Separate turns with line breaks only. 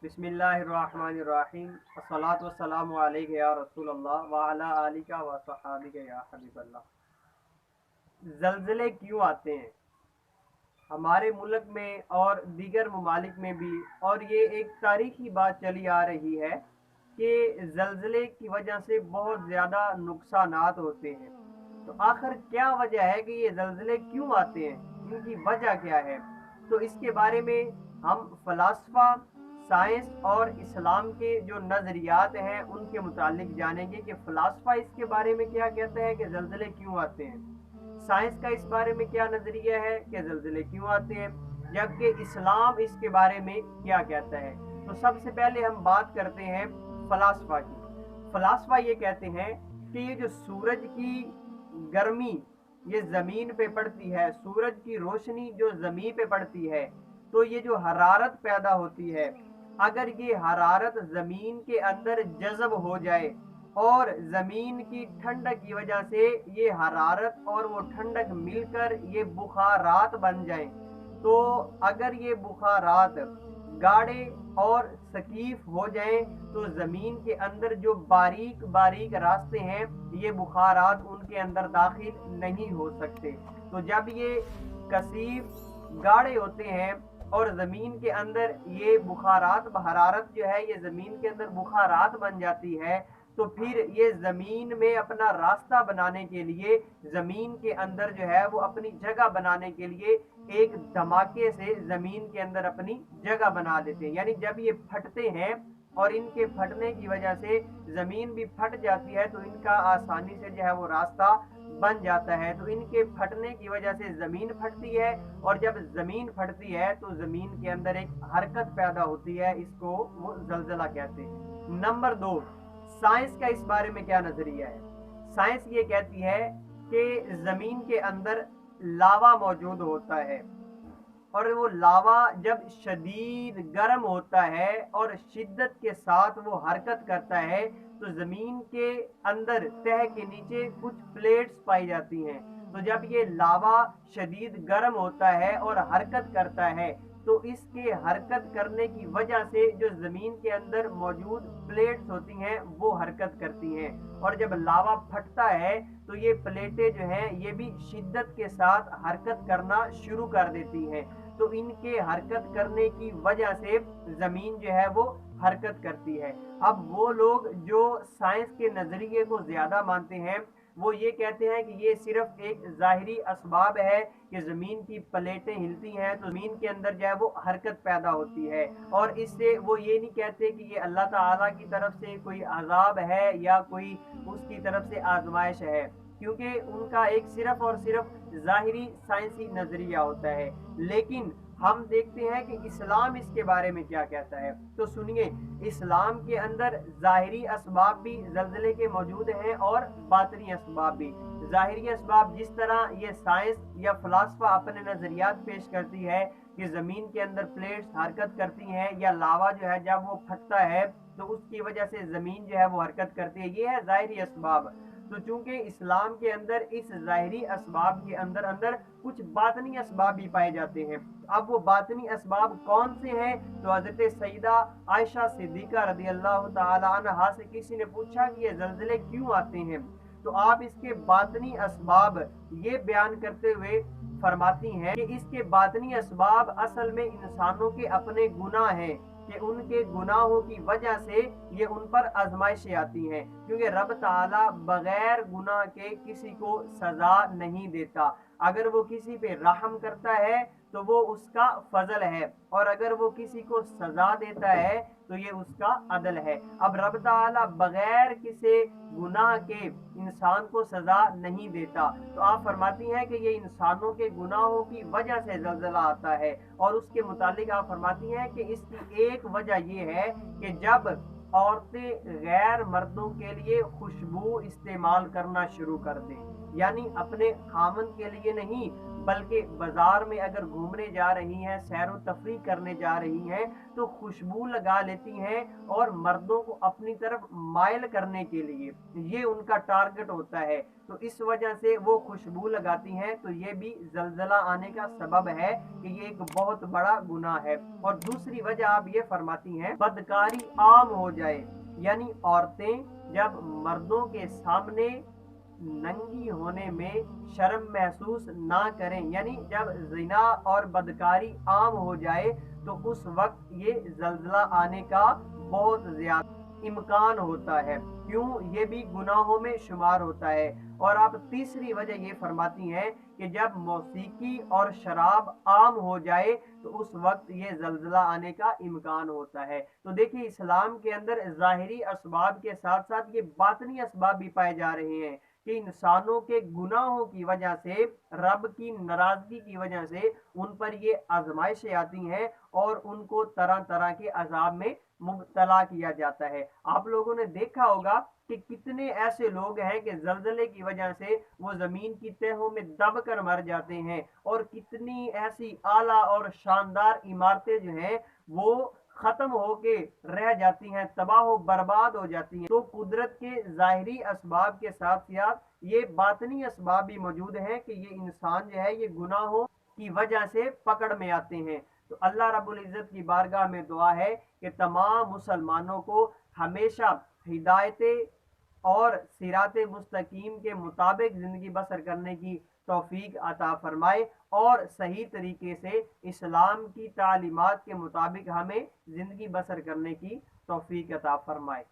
बिस्मिल्लाहिर्रहमानिर्रहीम अस्सलातु वस्सलामु अलैका या रसूल अल्लाह व अला आलिका व सहाबिका या हबीब अल्लाह। ज़लज़ले क्यों आते हैं हमारे मुल्क में और दीगर ममालिक में भी, और ये एक तारीखी बात चली आ रही है कि ज़लज़ले की वजह से बहुत ज़्यादा नुकसानात होते हैं। तो आखिर क्या वजह है कि ये ज़लज़ले क्यों आते हैं, इनकी वजह क्या है? तो इसके बारे में हम फ़लसफ़ा, साइंस और इस्लाम के जो नज़रियात हैं उनके मुतालिक जानेंगे कि फ़लसफ़ा इसके बारे में क्या कहता है कि ज़लज़ले क्यों आते हैं, साइंस का इस बारे में क्या नज़रिया है कि ज़लज़ले क्यों आते हैं, जबकि इस्लाम इसके बारे में क्या कहता है। तो सबसे पहले हम बात करते हैं फ़लसफ़ा की। फ़लसफ़ा ये कहते हैं कि ये जो सूरज की गर्मी ये ज़मीन पे पड़ती है, सूरज की रोशनी जो ज़मीन पे पड़ती है, तो ये जो हरारत पैदा होती है, अगर ये हरारत ज़मीन के अंदर जज़ब हो जाए और ज़मीन की ठंडक की वजह से ये हरारत और वो ठंडक मिलकर ये बुखारात बन जाएं, तो अगर ये बुखारात गाढ़े और सकीफ हो जाएं तो ज़मीन के अंदर जो बारीक बारीक रास्ते हैं ये बुखारात उनके अंदर दाखिल नहीं हो सकते। तो जब ये कसीफ गाढ़े होते हैं और ज़मीन के अंदर ये बुखारात हरारत जो है ये ज़मीन के अंदर बुखारात बन जाती है, तो फिर ये ज़मीन में अपना रास्ता बनाने के लिए, ज़मीन के अंदर जो है वो अपनी जगह बनाने के लिए एक धमाके से ज़मीन के अंदर अपनी जगह बना देते हैं। यानी जब ये फटते हैं और इनके फटने की वजह से ज़मीन भी फट जाती है तो इनका आसानी से जो है वो रास्ता बन जाता है। तो इनके फटने की वजह से ज़मीन फटती है, और जब ज़मीन फटती है तो ज़मीन के अंदर एक हरकत पैदा होती है, इसको वो ज़लज़ला कहते हैं। नंबर 2, साइंस का इस बारे में क्या नज़रिया है? साइंस ये कहती है कि ज़मीन के अंदर लावा मौजूद होता है, और वो लावा जब शदीद गर्म होता है और शिद्दत के साथ वो हरकत करता है तो ज़मीन के अंदर तह के नीचे कुछ प्लेट्स पाई जाती हैं। तो जब ये लावा शदीद गर्म होता है और हरकत करता है तो इसके हरकत करने की वजह से जो ज़मीन के अंदर मौजूद प्लेट्स होती हैं वो हरकत करती हैं, और जब लावा फटता है तो ये प्लेटें जो हैं ये भी शिद्दत के साथ हरकत करना शुरू कर देती हैं। तो इनके हरकत करने की वजह से ज़मीन जो है वो हरकत करती है। अब वो लोग जो साइंस के नज़रिए को ज़्यादा मानते हैं वो ये कहते हैं कि ये सिर्फ एक ज़ाहिरी असबाब है कि ज़मीन की प्लेटें हिलती हैं तो ज़मीन के अंदर जो है वो हरकत पैदा होती है, और इससे वो ये नहीं कहते कि ये अल्लाह ताला की तरफ से कोई अजाब है या कोई उसकी तरफ से आजमाइश है, क्योंकि उनका एक सिर्फ और सिर्फ ज़ाहिरी साइंसी नज़रिया होता है। लेकिन हम देखते हैं कि इस्लाम इसके बारे में क्या कहता है। तो सुनिए, इस्लाम के अंदर ज़ाहिरी असबाब भी ज़लज़ले के मौजूद हैं और बातनी असबाब भी। ज़ाहिरी असबाब जिस तरह ये साइंस या फ़लसफ़ा अपने नज़रियात पेश करती है कि ज़मीन के अंदर प्लेट्स हरकत करती हैं या लावा जो है जब वो फटता है तो उसकी वजह से ज़मीन जो है वो हरकत करती है, ये है ज़ाहिरी असबाब। तो चूंकि इस्लाम के अंदर इस ज़ाहिरी असबाब के अंदर अंदर कुछ बातनी असबाब भी पाए जाते हैं। अब वो बातनी असबाब कौन से हैं? तो हज़रत सईदा आयशा सिद्दीक़ा रज़ी अल्लाह ताला अन्हा से किसी ने पूछा कि ये ज़लज़ले क्यों आते हैं, तो आप इसके बातनी असबाब ये बयान करते हुए फरमाती हैं कि इसके बातनी असबाब असल में इंसानों के अपने गुनाह हैं, कि उनके गुनाहों की वजह से ये उन पर आजमाइशें आती हैं, क्योंकि रब ताला बगैर गुनाह के किसी को सजा नहीं देता। अगर वो किसी पे रहम करता है तो वो उसका फजल है, और अगर वो किसी को सजा देता है तो ये उसका अदल है। अब रब ताला बगैर किसी गुनाह के इंसान को सजा नहीं देता। तो आप फरमाती हैं कि ये इंसानों के गुनाहों की वजह से ज़लज़ला आता है, और उसके मुतालिक आप फरमाती हैं कि इसकी एक वजह ये है कि जब औरतें गैर मर्दों के लिए खुशबू इस्तेमाल करना शुरू कर दें, यानी अपने खामन के लिए नहीं بلکہ بازار میں اگر گھومنے جا رہی ہیں، سیر و تفریح کرنے جا رہی ہیں تو خوشبو لگا لیتی ہیں اور مردوں کو اپنی طرف مائل کرنے کے لیے یہ ان کا ٹارگٹ ہوتا ہے، تو اس وجہ سے وہ خوشبو لگاتی ہیں، تو یہ بھی زلزلہ آنے کا سبب ہے کہ یہ ایک بہت بڑا گناہ ہے۔ اور دوسری وجہ آپ یہ فرماتی ہیں بدکاری عام ہو جائے، یعنی عورتیں جب مردوں کے سامنے ننگی ہونے میں شرم محسوس نہ کریں، یعنی جب زنا اور بدکاری عام ہو جائے تو اس وقت یہ زلزلہ آنے کا بہت زیادہ امکان ہوتا ہے، کیوں؟ یہ بھی گناہوں میں شمار ہوتا ہے۔ اور آپ تیسری وجہ یہ فرماتی ہیں کہ جب موسیقی اور شراب عام ہو جائے تو اس وقت یہ زلزلہ آنے کا امکان ہوتا ہے۔ تو دیکھیں اسلام کے اندر ظاہری اسباب کے ساتھ ساتھ یہ باطنی اسباب بھی پائے جا رہے ہیں کہ انسانوں کے گناہوں کی وجہ سے، رب کی ناراضگی کی وجہ سے ان پر یہ آزمائشیں آتی ہیں اور ان کو طرح طرح کے عذاب میں مبتلا کیا جاتا ہے۔ آپ لوگوں نے دیکھا ہوگا کہ کتنے ایسے لوگ ہیں کہ زلزلے کی وجہ سے وہ زمین کی تہوں میں دب کر مر جاتے ہیں، اور کتنی ایسی اعلیٰ اور شاندار عمارتیں جو ہیں وہ ختم ہو کے رہ جاتی ہیں، تباہ و برباد ہو جاتی ہیں۔ تو قدرت کے ظاہری اسباب کے ساتھ ساتھ یہ باطنی اسباب بھی موجود ہیں کہ یہ انسان جو ہے یہ گناہوں کی وجہ سے پکڑ میں آتے ہیں۔ تو اللہ رب العزت کی بارگاہ میں دعا ہے کہ تمام مسلمانوں کو ہمیشہ ہدایت اور صراط مستقیم کے مطابق زندگی بسر کرنے کی توفیق عطا فرمائے، اور صحیح طریقے سے اسلام کی تعلیمات کے مطابق ہمیں زندگی بسر کرنے کی توفیق عطا فرمائے۔